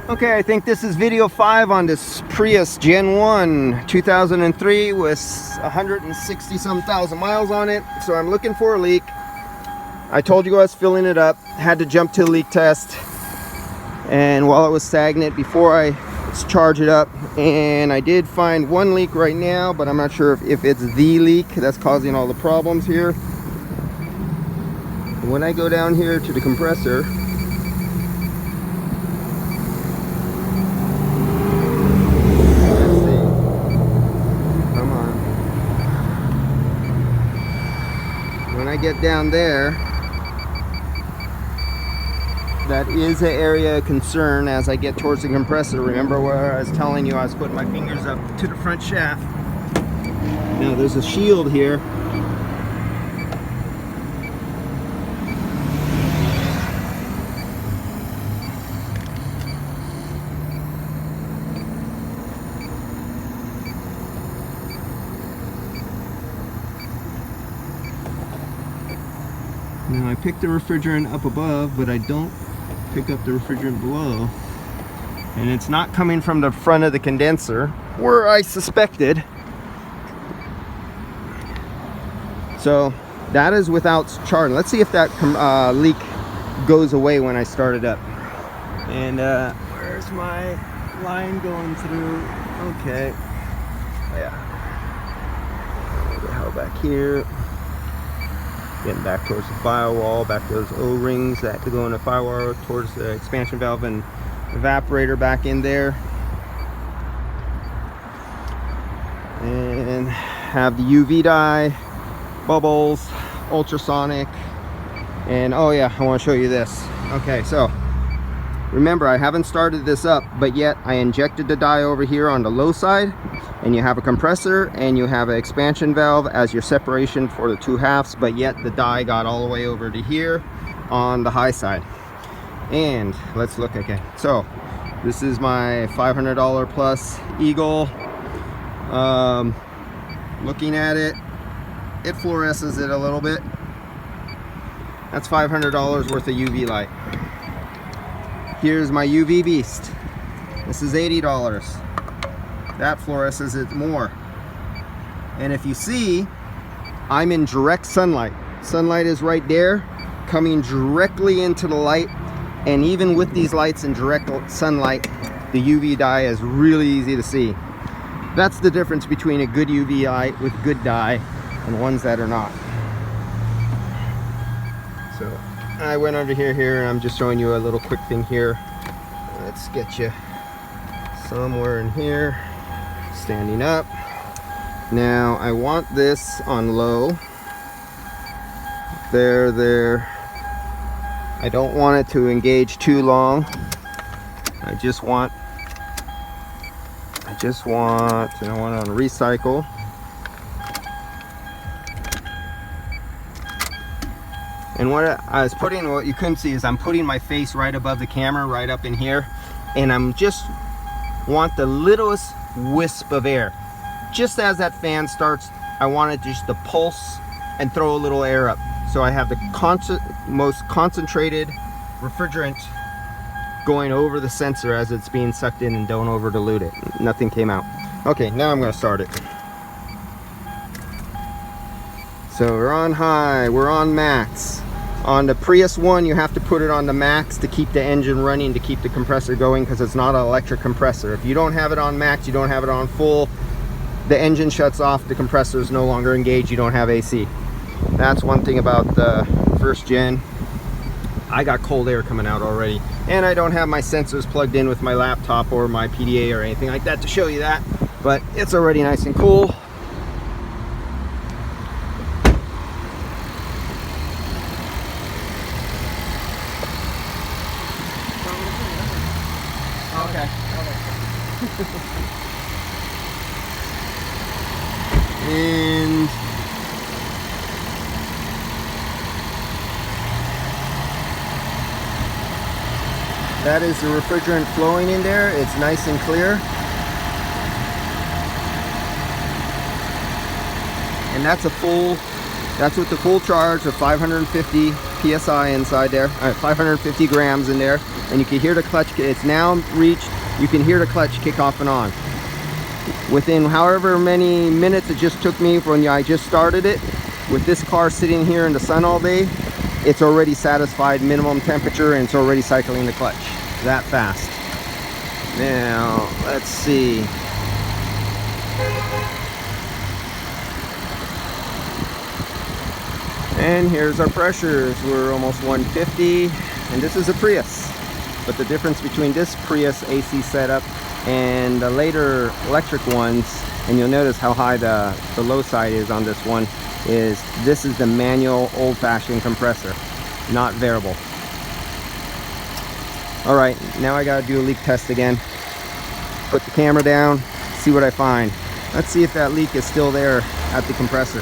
Okay, I think this is video 5 on this Prius Gen 1 2003 with 160 some thousand miles on it. So I'm looking for a leak. I told you I was filling it up, had to jump to a leak test, and while it was stagnant before I charge it up, and I did find one leak right now, but I'm not sure if it's the leak that's causing all the problems here. When I go down here to the compressor, when I get down there, that is an area of concern as I get towards the compressor. Remember where I was telling you I was putting my fingers up to the front shaft? Now there's a shield here. Now I picked the refrigerant up above, but I don't pick up the refrigerant below. And it's not coming from the front of the condenser, where I suspected. So that is without charging. Let's see if that leak goes away when I start it up. And where's my line going through? Okay. Yeah. How back here? Getting back towards the firewall, back to those O-rings that go in the firewall, towards the expansion valve and evaporator back in there. And have the UV dye, bubbles, ultrasonic, and oh yeah, I want to show you this. Okay, so remember, I haven't started this up, but yet I injected the dye over here on the low side, and you have a compressor and you have an expansion valve as your separation for the two halves, but yet the dye got all the way over to here on the high side. And let's look again. So this is my $500 plus Eagle. Looking at it, it fluoresces it a little bit. That's $500 worth of UV light. Here's my UV beast. This is $80. That fluoresces it more. And if you see, I'm in direct sunlight. Sunlight is right there, coming directly into the light. And even with these lights in direct sunlight, the UV dye is really easy to see. That's the difference between a good UV light with good dye and ones that are not. So I went under here and I'm just showing you a little quick thing here. Let's get you somewhere in here, standing up. Now I want this on low. There. I don't want it to engage too long. I want it on recycle. And what I was putting, what you couldn't see is I'm putting my face right above the camera, right up in here, and I'm just want the littlest wisp of air. Just as that fan starts, I want it just to pulse and throw a little air up. So I have the most concentrated refrigerant going over the sensor as it's being sucked in, and don't over dilute it. Nothing came out. Okay, now I'm gonna start it. So we're on high, we're on max. On the Prius 1, you have to put it on the max to keep the engine running, to keep the compressor going, because it's not an electric compressor. If you don't have it on max, you don't have it on full, the engine shuts off, the compressor is no longer engaged, you don't have AC. That's one thing about the first gen. I got cold air coming out already, and I don't have my sensors plugged in with my laptop or my PDA or anything like that to show you that, but it's already nice and cool. Okay. And that is the refrigerant flowing in there. It's nice and clear. And that's with the full charge of 550 PSI inside there, 550 grams in there, and you can hear the clutch. It's now reached, you can hear the clutch kick off and on. Within however many minutes it just took me when I just started it, with this car sitting here in the sun all day, it's already satisfied minimum temperature and it's already cycling the clutch. That fast. Now, let's see. And here's our pressures. We're almost 150, and this is a Prius. But the difference between this Prius AC setup and the later electric ones, and you'll notice how high the low side is on this one, is this is the manual old-fashioned compressor, not variable. All right, now I gotta do a leak test again. Put the camera down, see what I find. Let's see if that leak is still there at the compressor.